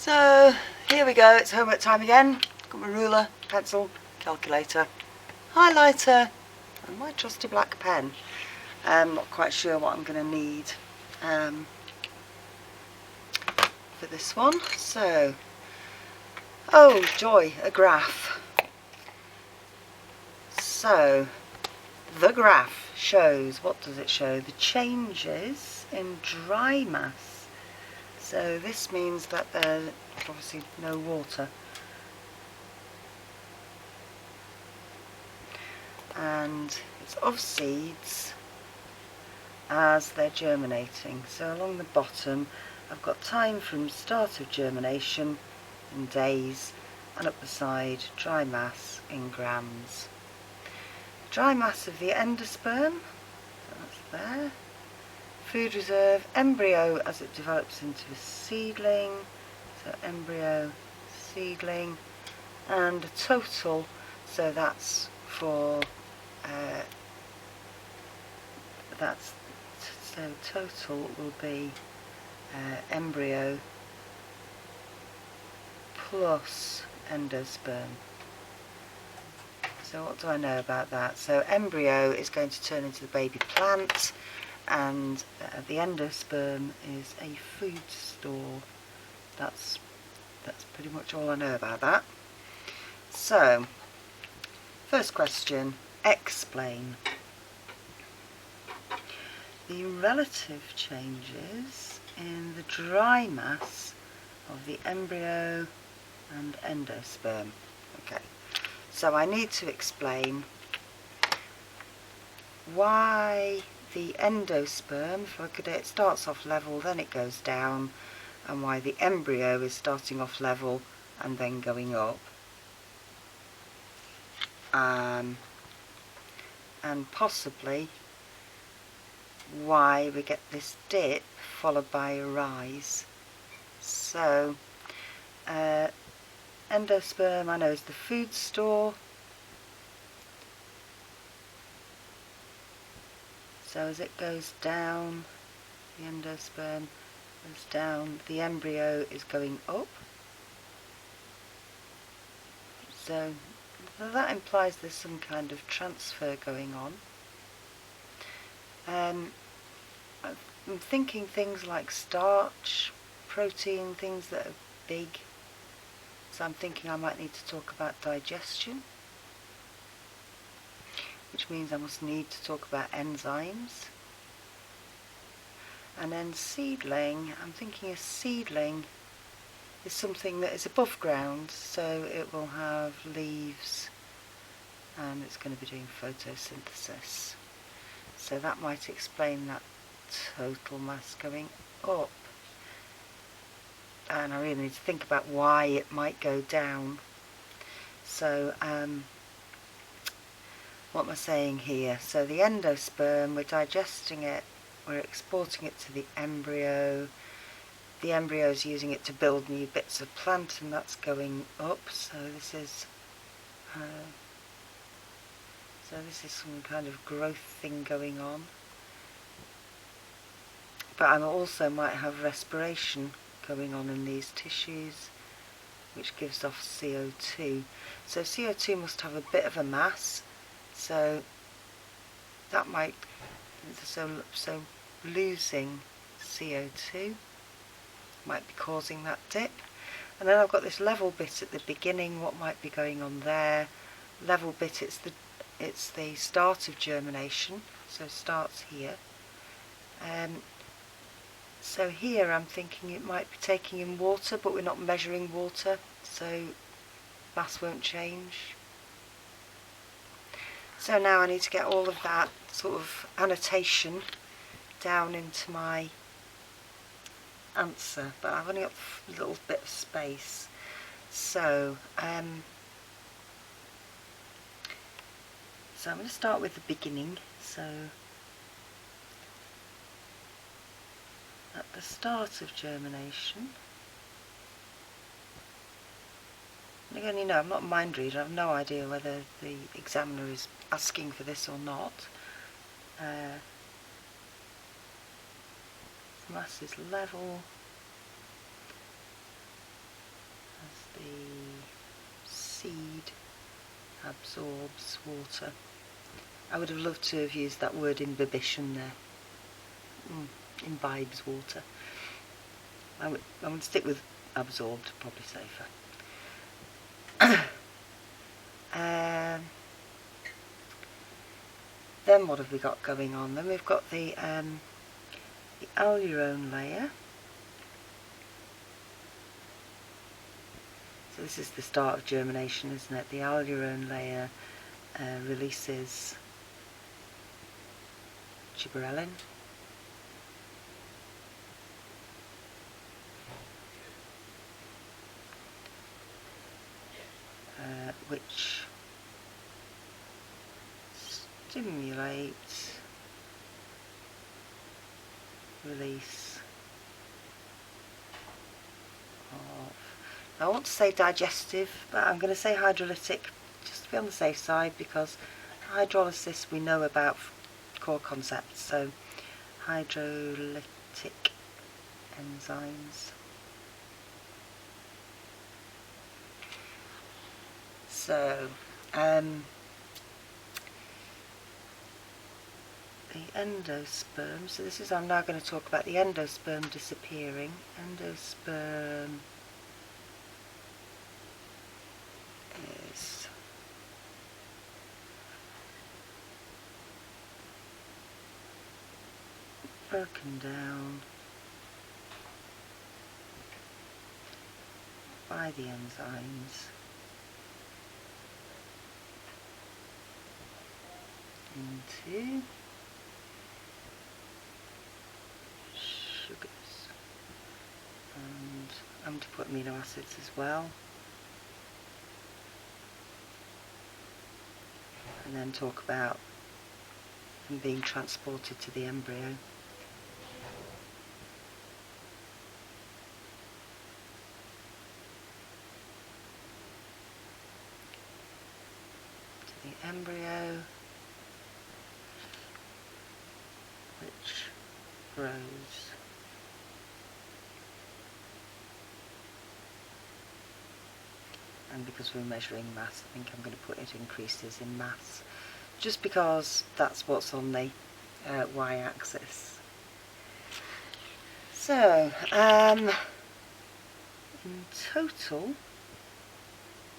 So here we go, it's homework time again. Got my ruler, pencil, calculator, highlighter and my trusty black pen. Not quite sure what I'm going to need for this one. So, oh joy, a graph. So the graph shows, what does it show? The changes in dry mass. So this means that there's obviously no water. And it's of seeds as they're germinating. So along the bottom I've got time from start of germination in days, and up the side dry mass in grams. Dry mass of the endosperm, so that's there. Food reserve, embryo as it develops into a seedling, so embryo, seedling, and a total, so that's for so total will be embryo plus endosperm. So what do I know about that? So embryo is going to turn into the baby plant, and the endosperm is a food store. That's pretty much all I know about that. So, first question, explain. The relative changes in the dry mass of the embryo and endosperm. Okay, so I need to explain why the endosperm, if I look at it, starts off level, then it goes down, and why the embryo is starting off level and then going up. And possibly why we get this dip followed by a rise. So endosperm I know is the food store. So as it goes down, the endosperm goes down, the embryo is going up. So that implies there's some kind of transfer going on. I'm thinking things like starch, protein, things that are big. So I'm thinking I might need to talk about digestion, which means I must need to talk about enzymes. And then seedling, I'm thinking a seedling is something that is above ground, so it will have leaves and it's going to be doing photosynthesis. So that might explain that total mass going up. And I really need to think about why it might go down. So what am I saying here? So the endosperm, we're digesting it, we're exporting it to the embryo. The embryo is using it to build new bits of plant, and that's going up. So this is some kind of growth thing going on. But I also might have respiration going on in these tissues, which gives off CO2. So CO2 must have a bit of a mass. So that might, so losing CO2 might be causing that dip. And then I've got this level bit at the beginning. What might be going on there? Level bit, it's the start of germination, so it starts here. So here I'm thinking it might be taking in water, but we're not measuring water, so mass won't change. So now I need to get all of that sort of annotation down into my answer, but I've only got a little bit of space. So I'm going to start with the beginning. So at the start of germination, and again, you know, I'm not a mind reader, I have no idea whether the examiner is asking for this or not. Mass is level, absorbs water. I would have loved to have used that word imbibition there. Imbibes water. I'm going to stick with absorbed, probably safer. Then what have we got going on? Then we've got the alurone layer. So this is the start of germination, isn't it? The alurone layer releases gibberellin, which stimulates release of, I want to say digestive, but I'm going to say hydrolytic just to be on the safe side, because hydrolysis we know about core concepts, so hydrolytic enzymes. So the endosperm, so this is, I'm now going to talk about the endosperm disappearing. Endosperm is broken down by the enzymes into sugars, and I'm going to put amino acids as well, and then talk about them being transported to the embryo. To the embryo, which grows. And because we're measuring mass, I think I'm going to put it increases in mass, just because that's what's on the y-axis. So, in total,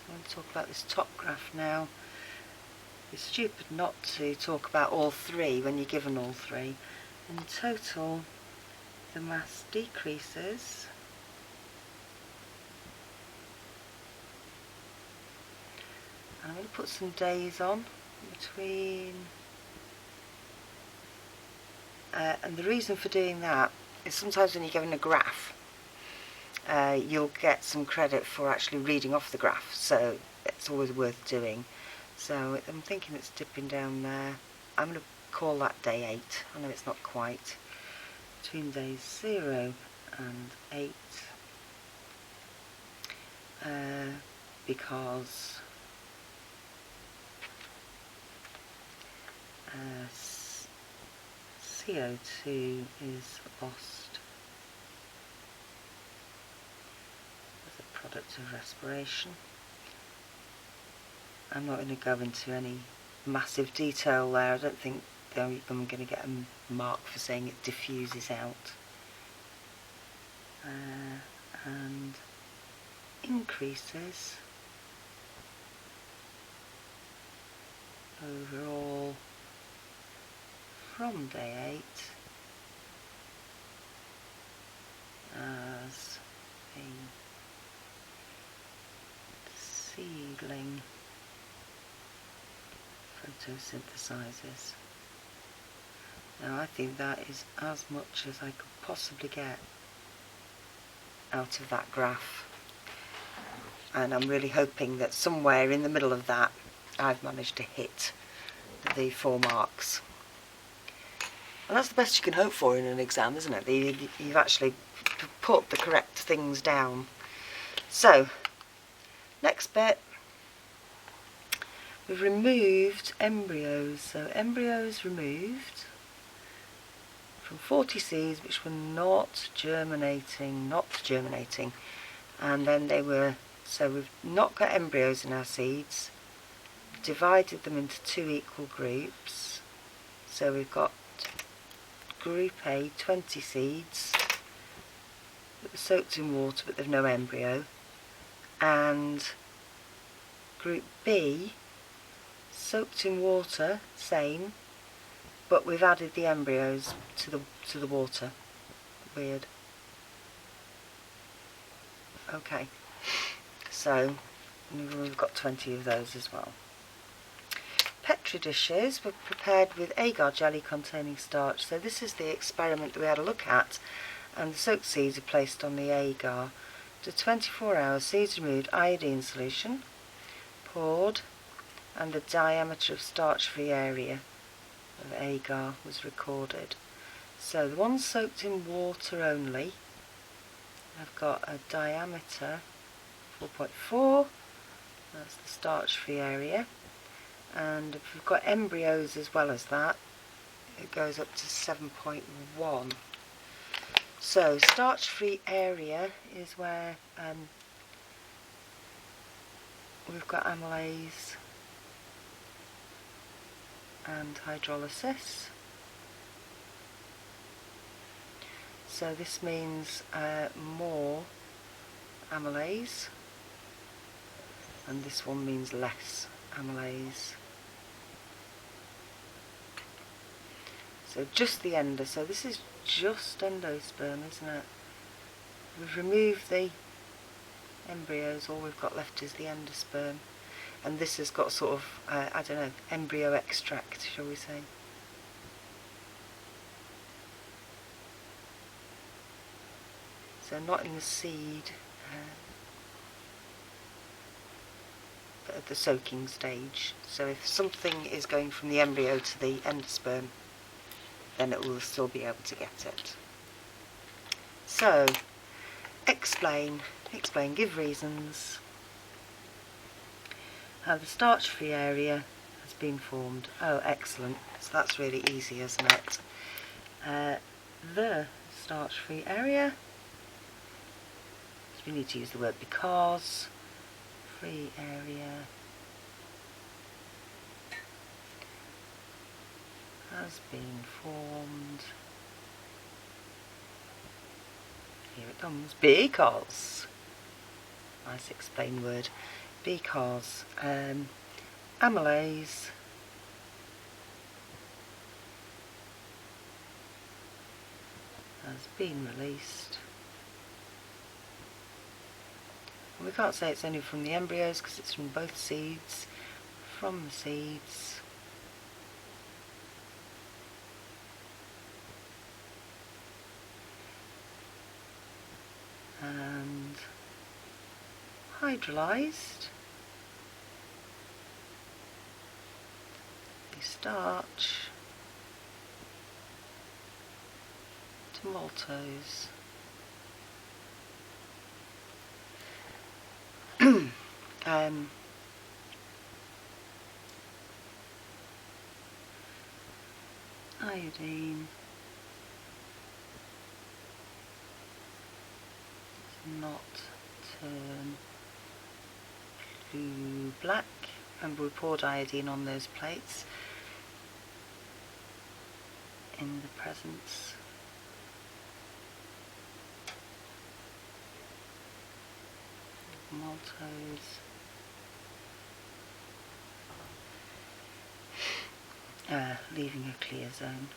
I want to talk about this top graph now. It's stupid not to talk about all three when you're given all three. In total, the mass decreases I'm going to put some days on between, and the reason for doing that is sometimes when you're given a graph, you'll get some credit for actually reading off the graph, so it's always worth doing. So I'm thinking it's dipping down there. I'm going to call that day 8. I know it's not quite. Between days 0 and 8, because CO2 is lost as a product of respiration. I'm not going to go into any massive detail there. I don't think I'm going to get a mark for saying it diffuses out. And increases overall from day 8 as a seedling photosynthesizes. Now I think that is as much as I could possibly get out of that graph, and I'm really hoping that somewhere in the middle of that I've managed to hit the 4 marks. And that's the best you can hope for in an exam, isn't it? You've actually put the correct things down. So, next bit, we've removed embryos. So embryos removed from 40 seeds which were not germinating, and then they were, so we've not got embryos in our seeds. divided them into 2 equal groups. So we've got Group A, 20 seeds that were soaked in water but they've no embryo, and Group B, soaked in water, same, but we've added the embryos to the water. Weird. Okay, so we've got 20 of those as well. Petri dishes were prepared with agar jelly containing starch. So this is the experiment that we had a look at, and the soaked seeds are placed on the agar. After 24 hours, seeds removed, iodine solution poured, and the diameter of starch-free area of agar was recorded. So the ones soaked in water only have got a diameter 4.4, that's the starch-free area, and if we've got embryos as well as that, it goes up to 7.1. So starch-free area is where we've got amylase and hydrolysis. So this means more amylase, and this one means less amylase. So just the endo, so this is just endosperm, isn't it? We've removed the embryos, all we've got left is the endosperm, and this has got sort of, I don't know, embryo extract, shall we say. So not in the seed, but at the soaking stage. So if something is going from the embryo to the endosperm, then it will still be able to get it. So, explain, give reasons how the starch-free area has been formed. Oh, excellent. So that's really easy, isn't it? The starch-free area, so we need to use the word because, free area has been formed, here it comes, because, nice explain word, because amylase has been released. We can't say it's only from the embryos because it's from both seeds, from the seeds. And hydrolyzed the starch to maltose. Iodine does not turn blue black, and we poured iodine on those plates in the presence of maltose. Leaving a clear zone.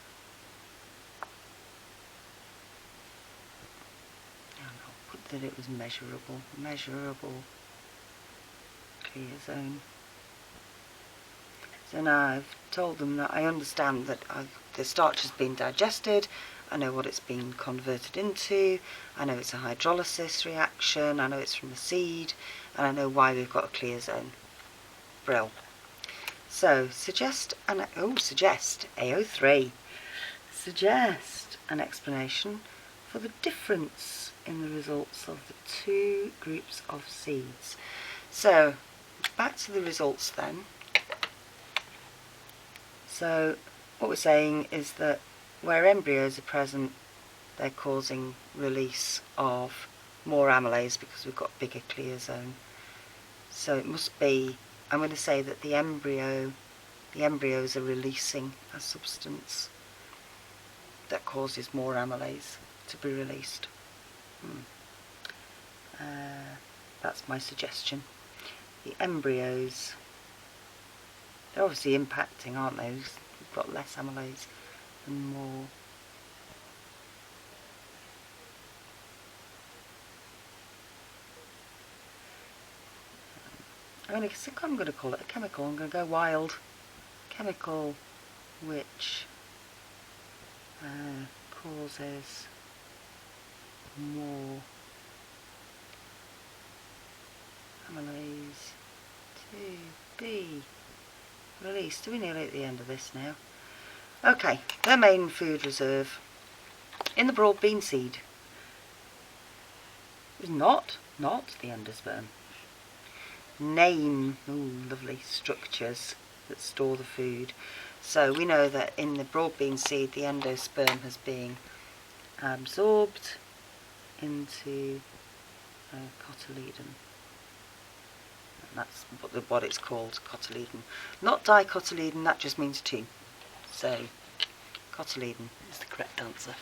And I'll put that it was measurable clear zone. So now I've told them that I understand that the starch has been digested, I know what it's been converted into, I know it's a hydrolysis reaction, I know it's from the seed, and I know why we've got a clear zone. Brill. So suggest AO3. Suggest an explanation for the difference in the results of the two groups of seeds. So back to the results then. So what we're saying is that where embryos are present, they're causing release of more amylase because we've got a bigger clear zone. So it must be I'm going to say that the embryos are releasing a substance that causes more amylase to be released. That's my suggestion. The embryos, they're obviously impacting, aren't they? We've got less amylase and more. I'm going to call it a chemical. I'm going to go wild. Chemical which causes more amylase to be released. Are we nearly at the end of this now? Okay, their main food reserve in the broad bean seed is not the endosperm. Name, ooh, lovely structures that store the food. So we know that in the broad bean seed the endosperm has been absorbed into cotyledon. And that's what it's called, cotyledon. Not dicotyledon, that just means two. So cotyledon is the correct answer.